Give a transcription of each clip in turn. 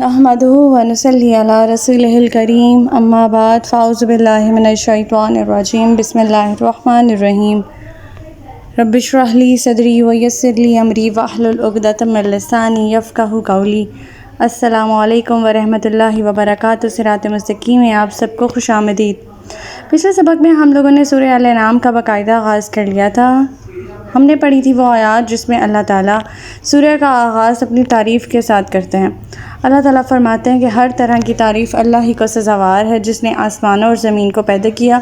नहमदुहु व नसल्ली अला रसूलिहिल करीम अम्मा बाद फ़ाऊज़ु बिल्लाहि मिनश शैतानिर रजीम बिस्मिल्लाहिर रहमानिर रहीम रब्बि इश्रह ली सदरी व यस्सिर ली अमरी वहलुल उक़दतम मिन लिसानी यफ़क़हू क़ौली। अस्सलामु अलैकुम व रहमतुल्लाहि व बरकातुहू। सिरात मुस्तक़ीम में आप सबको खुशामदीद। पिछले सबक में हम लोगों ने सूरह अल-अनआम का बाकायदा आगाज़ कर लिया था। हमने पढ़ी थी वो आयात जिसमें अल्लाह ताला सूरह का आगाज़ अपनी तारीफ़ के साथ करते हैं। अल्लाह ताला फरमाते हैं कि हर तरह की तारीफ़ अल्लाह ही को सज़ावार है, जिसने आसमानों और ज़मीन को पैदा किया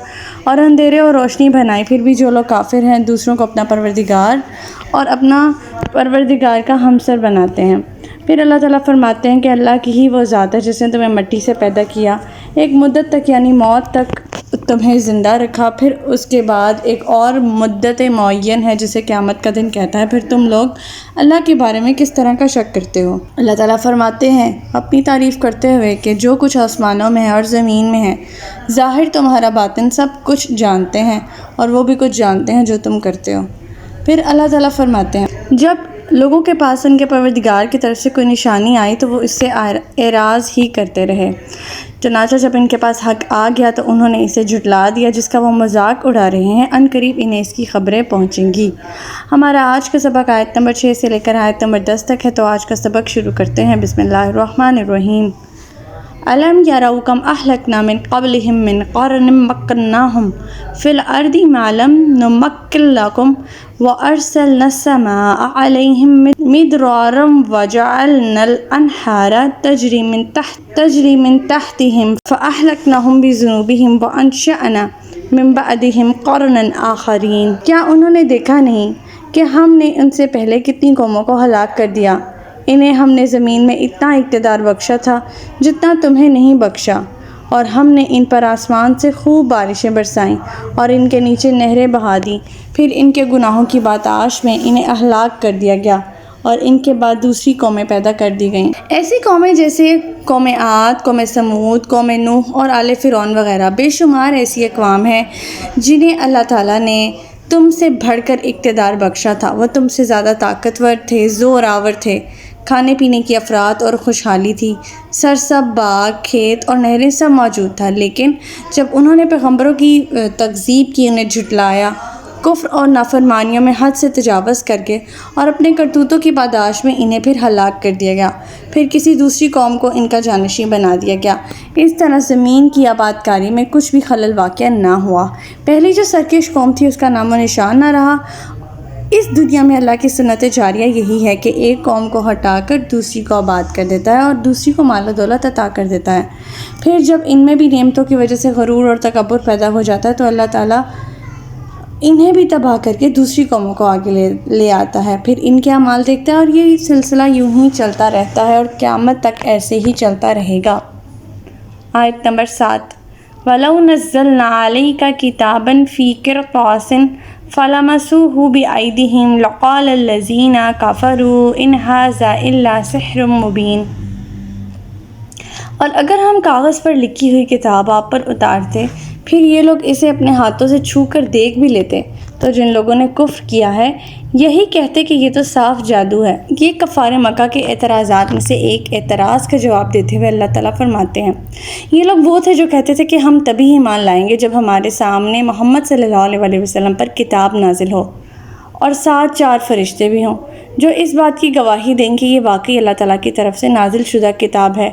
और अंधेरे और रोशनी बनाई। फिर भी जो लोग काफिर हैं दूसरों को अपना परवरदिगार और अपना परवरदिगार का हमसर बनाते हैं। फिर अल्लाह ताला फरमाते हैं कि अल्लाह की ही वो ज़ात है जिसने तुम्हें मिट्टी से पैदा किया, एक मुद्दत तक यानी मौत तक तुम्हें ज़िंदा रखा, फिर उसके बाद एक और मुद्दत मुअय्यन है जिसे क़यामत का दिन कहता है। फिर तुम लोग अल्लाह के बारे में किस तरह का शक करते हो। अल्लाह ताला फरमाते हैं अपनी तारीफ़ करते हुए कि जो कुछ आसमानों में है और ज़मीन में है, ज़ाहिर तुम्हारा बातिन सब कुछ जानते हैं और वो भी कुछ जानते हैं जो तुम करते हो। फिर अल्लाह ताला फरमाते हैं जब लोगों के पास उनके परवरदिगार की तरफ से कोई निशानी आई तो वो इससे एराज़ ही करते रहे। चनाचा जब इनके पास हक़ आ गया तो उन्होंने इसे झुटला दिया जिसका वो मजाक उड़ा रहे हैं। अनकरीब इन्हें इसकी खबरें पहुँचेंगी। हमारा आज का सबक आयत नंबर 6 से लेकर आयत नंबर 10 तक है। तो आज का सबक शुरू करते हैं। बिस्मिल्लाहिर्रहमानिर्रहीम। अलम यरौ कम अहलकना मिन क़ब्लिहिम मिन क़रनिम मक्कन्नाहुम फ़िल अर्दि मा लम नुमक्किन लकुम व अर्सलना समाअ अलैहिम मिदरारम व जअलनल अनहारा तजरी मिन तहतिहिम फ़अहलकनाहुम बिज़ुनूबिहिम व अंशअना मिन बअदिहिम क़रनन आख़रीन। क्या उन्होंने देखा नहीं कि हमने उनसे पहले कितनी कौमों को हलाक कर दिया। इन्हें हमने ज़मीन में इतना इक़्तिदार बख्शा था जितना तुम्हें नहीं बख्शा, और हमने इन पर आसमान से खूब बारिशें बरसाईं और इनके नीचे नहरें बहा दी। फिर इनके गुनाहों की बाताश में इन्हें अहलाक कर दिया गया और इनके बाद दूसरी कौमें पैदा कर दी गईं। ऐसी कौमें जैसे कौम आद, कौम समूद, कौम नूह और आले फ़िरौन वग़ैरह। बेशुमार ऐसी अक़वाम हैं जिन्हें अल्लाह ताला ने तुमसे बढ़कर इक़्तिदार बख्शा था। वह तुमसे ज़्यादा ताकतवर थे, ज़ोरावर थे, खाने पीने की अफरात और खुशहाली थी, सरसब बाग, खेत और नहरें सब मौजूद था। लेकिन जब उन्होंने पैगम्बरों की तकज़ीब की, उन्हें झुटलाया, कुफ्र और नाफरमानियों में हद से तजावज़ करके और अपने करतूतों की पादाश में इन्हें फिर हलाक कर दिया गया। फिर किसी दूसरी कौम को इनका जानशी बना दिया गया। इस तरह ज़मीन की आबादकारी में कुछ भी खलल वाक़या ना हुआ। पहली जो सरकश कौम थी उसका नामो निशान ना रहा। इस दुनिया में अल्लाह की सुन्नत जारिया यही है कि एक कौम को हटाकर दूसरी को आबाद कर देता है और दूसरी को माल दौलत अता कर देता है। फिर जब इनमें भी नेमतों की वजह से गरूर और तकब्बुर पैदा हो जाता है तो अल्लाह ताला इन्हें भी तबाह करके दूसरी कौमों को आगे ले आता है। फिर इनके अमाल देखता है और ये सिलसिला यूं ही चलता रहता है और क़यामत तक ऐसे ही चलता रहेगा। आयत नंबर 7। वलौ नज़्ज़लना अलैका किताबन फ़ी क़िरतासिन फ़लमसूहु बिअयदिहिम लक़ालल्लज़ीना कफ़रू इन हाज़ा इल्ला सिह्रुम मुबीन। और अगर हम कागज़ पर लिखी हुई किताब आप पर उतारते फिर ये लोग इसे अपने हाथों से छू कर देख भी लेते तो जिन लोगों ने कुफ्र किया है यही कहते कि ये तो साफ जादू है। ये कफ़ार मक्का के एतराज़ात में से एक एतराज़ का जवाब देते हुए अल्लाह ताला फरमाते हैं ये लोग वो थे जो कहते थे कि हम तभी ईमान लाएंगे जब हमारे सामने मोहम्मद सल्लल्लाहु अलैहि वसल्लम पर किताब नाजिल हो और साथ 4 फरिश्ते भी हों जो इस बात की गवाही दें कि ये वाकई अल्लाह ताला की तरफ से नाजिल शुदा किताब है।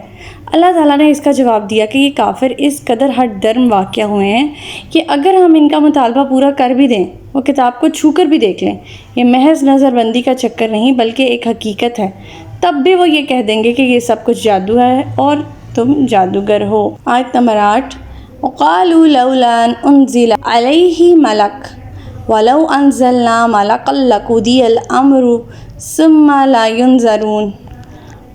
अल्लाह ताला ने इसका जवाब दिया कि ये काफिर इस कदर हद दर्म वाक़या हुए हैं कि अगर हम इनका मुतालबा पूरा कर भी दें, वो किताब को छू कर भी देख लें, ये महज नज़रबंदी का चक्कर नहीं बल्कि एक हकीकत है, तब भी वो ये कह देंगे कि ये सब कुछ जादू है और तुम जादूगर हो। आयत नंबर 8। वक़ालू लौला उन्ज़िला अलैहि मलक वलौ अंज़लना मलकन लक़ुदियल अम्रु सुम्मा ला युनज़रून।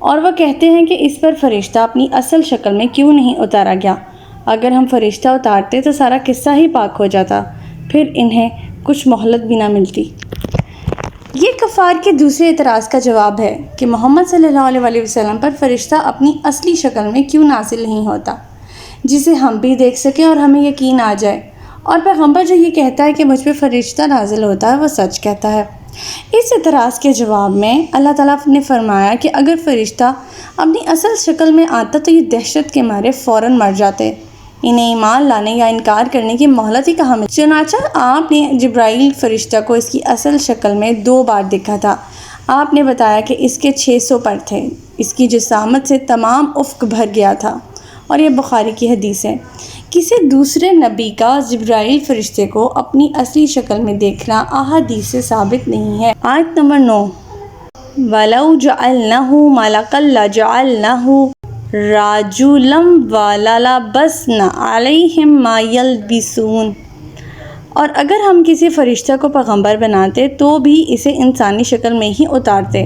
और वह कहते हैं कि इस पर फ़रिश्ता अपनी असल शक्ल में क्यों नहीं उतारा गया। अगर हम फ़रिश्ता उतारते तो सारा किस्सा ही पाक हो जाता, फिर इन्हें कुछ मोहलत भी ना मिलती। ये कफ़ार के दूसरे एतराज़ का जवाब है कि मोहम्मद सल्लल्लाहु अलैहि वसल्लम पर फ़रिश्ता अपनी असली शक्ल में क्यों नाज़िल नहीं होता जिसे हम भी देख सकें और हमें यकीन आ जाए। और पैगम्बर जो ये कहता है कि मुझ पर फ़रिश्ता नाज़िल होता है वो सच कहता है। اس اعتراض کے جواب میں اللہ تعالیٰ نے فرمایا کہ اگر فرشتہ اپنی اصل شکل میں آتا تو یہ دہشت کے مارے فوراً مر جاتے، انہیں ایمان لانے یا انکار کرنے کی مہلت ہی کہاں ملی۔ چنانچہ آپ نے جبرائیل فرشتہ کو اس کی اصل شکل میں 2 بار دیکھا تھا۔ آپ نے بتایا کہ اس کے 600 پر تھے، اس کی جسامت سے تمام افق بھر گیا تھا، اور یہ بخاری کی حدیث ہے۔ کسی دوسرے نبی کا جبرائیل فرشتے کو اپنی اصلی شکل میں دیکھنا احادیث سے ثابت نہیں ہے۔ آیت نمبر 9، وَلَوْ جَعَلْنَاهُ مَلَكًا لَجَعَلْنَاهُ رَجُلًا وَلَلَبَسْنَا عَلَيْهِمْ مَا يَلْبِسُونَ، اور اگر ہم کسی فرشتہ کو پیغمبر بناتے تو بھی اسے انسانی شکل میں ہی اتارتے،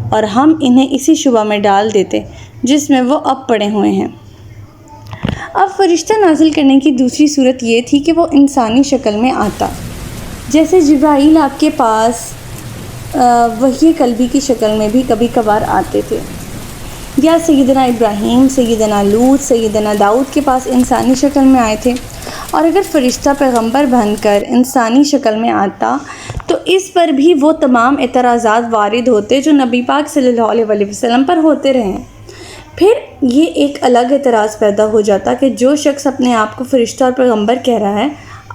اور ہم انہیں اسی شبہ میں ڈال دیتے جس میں وہ اب پڑے ہوئے ہیں۔ اب فرشتہ نازل کرنے کی دوسری صورت یہ تھی کہ وہ انسانی شکل میں آتا، جیسے جبرائیل آپ کے پاس وحی قلبی کی شکل میں بھی کبھی کبھار آتے تھے، یا سیدنا ابراہیم، سیدنا لوط، سیدنا داؤد کے پاس انسانی شکل میں آئے تھے۔ اور اگر فرشتہ پیغمبر بن کر انسانی شکل میں آتا تو اس پر بھی وہ تمام اعتراضات وارد ہوتے جو نبی پاک صلی اللہ علیہ وسلم پر ہوتے رہے ہیں۔ پھر یہ ایک الگ اعتراض پیدا ہو جاتا کہ جو شخص اپنے آپ کو فرشتہ اور پیغمبر کہہ رہا ہے،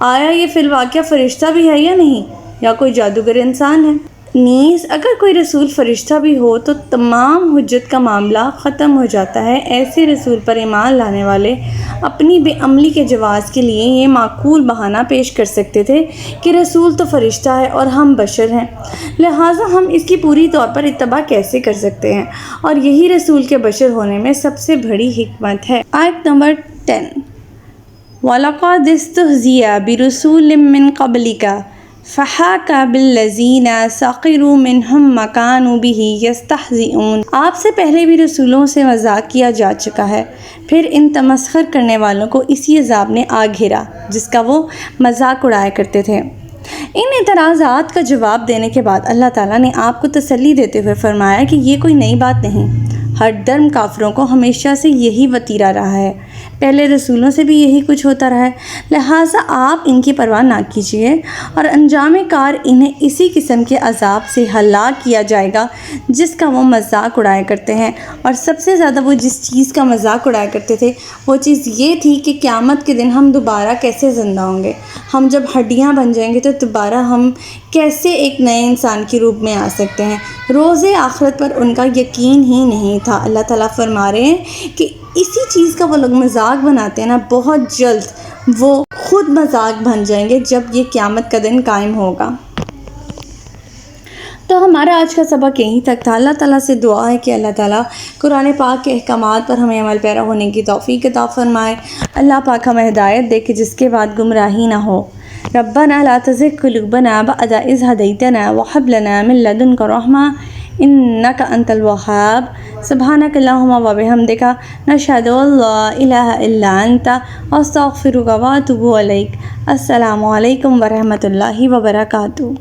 آیا یہ فی الواقعہ فرشتہ بھی ہے یا نہیں، یا کوئی جادوگر انسان ہے؟ نیز اگر کوئی رسول فرشتہ بھی ہو تو تمام حجت کا معاملہ ختم ہو جاتا ہے۔ ایسے رسول پر ایمان لانے والے اپنی بے عملی کے جواز کے لیے یہ معقول بہانہ پیش کر سکتے تھے کہ رسول تو فرشتہ ہے اور ہم بشر ہیں، لہٰذا ہم اس کی پوری طور پر اتباع کیسے کر سکتے ہیں، اور یہی رسول کے بشر ہونے میں سب سے بڑی حکمت ہے۔ آیت نمبر 10، وَلَقَدِ اسْتُهْزِئَ بِرُسُولٍ مِّن قَبْلِكَ فَحَاقَ بِالَّذِينَ سَخِرُوا مِنْهُم مَّا كَانُوا بِهِ يَسْتَهْزِئُونَ، آپ سے پہلے بھی رسولوں سے مذاق کیا جا چکا ہے، پھر ان تمسخر کرنے والوں کو اسی عذاب نے آ گھیرا جس کا وہ مذاق اڑایا کرتے تھے۔ ان اعتراضات کا جواب دینے کے بعد اللہ تعالیٰ نے آپ کو تسلی دیتے ہوئے فرمایا کہ یہ کوئی نئی بات نہیں، ہر درم کافروں کو ہمیشہ سے یہی وتیرہ رہا ہے، پہلے رسولوں سے بھی یہی کچھ ہوتا رہا ہے، لہٰذا آپ ان کی پرواہ نہ کیجیے، اور انجام کار انہیں اسی قسم کے عذاب سے ہلاک کیا جائے گا جس کا وہ مذاق اڑایا کرتے ہیں۔ اور سب سے زیادہ وہ جس چیز کا مذاق اڑایا کرتے تھے وہ چیز یہ تھی کہ قیامت کے دن ہم دوبارہ کیسے زندہ ہوں گے، ہم جب ہڈیاں بن جائیں گے تو دوبارہ ہم کیسے ایک نئے انسان کے روپ میں آ سکتے ہیں۔ روز آخرت پر ان کا یقین ہی نہیں تھا۔ اللہ تعالیٰ فرما رہے ہیں کہ اسی چیز کا وہ لوگ مذاق بناتے ہیں نا، بہت جلد وہ خود مذاق بن جائیں گے جب یہ قیامت کا دن قائم ہوگا۔ تو ہمارا آج کا سبق یہیں تک تھا۔ اللہ تعالیٰ سے دعا ہے کہ اللہ تعالیٰ قرآن پاک کے احکامات پر ہمیں عمل پیرا ہونے کی توفیق عطا فرمائے۔ اللہ پاک ہمیں ہدایت دے کہ جس کے بعد گمراہی نہ ہو۔ ربنا لا تزغ قلوبنا بعد إذ هديتنا وهب لنا من لدنك رحمة إنك أنت الوهاب سبحانك اللهم وبحمدك نشهد أن لا إله إلا أنت أستغفرك وأتوب إليك۔ السلام علیکم ورحمۃ اللہ وبرکاتہ۔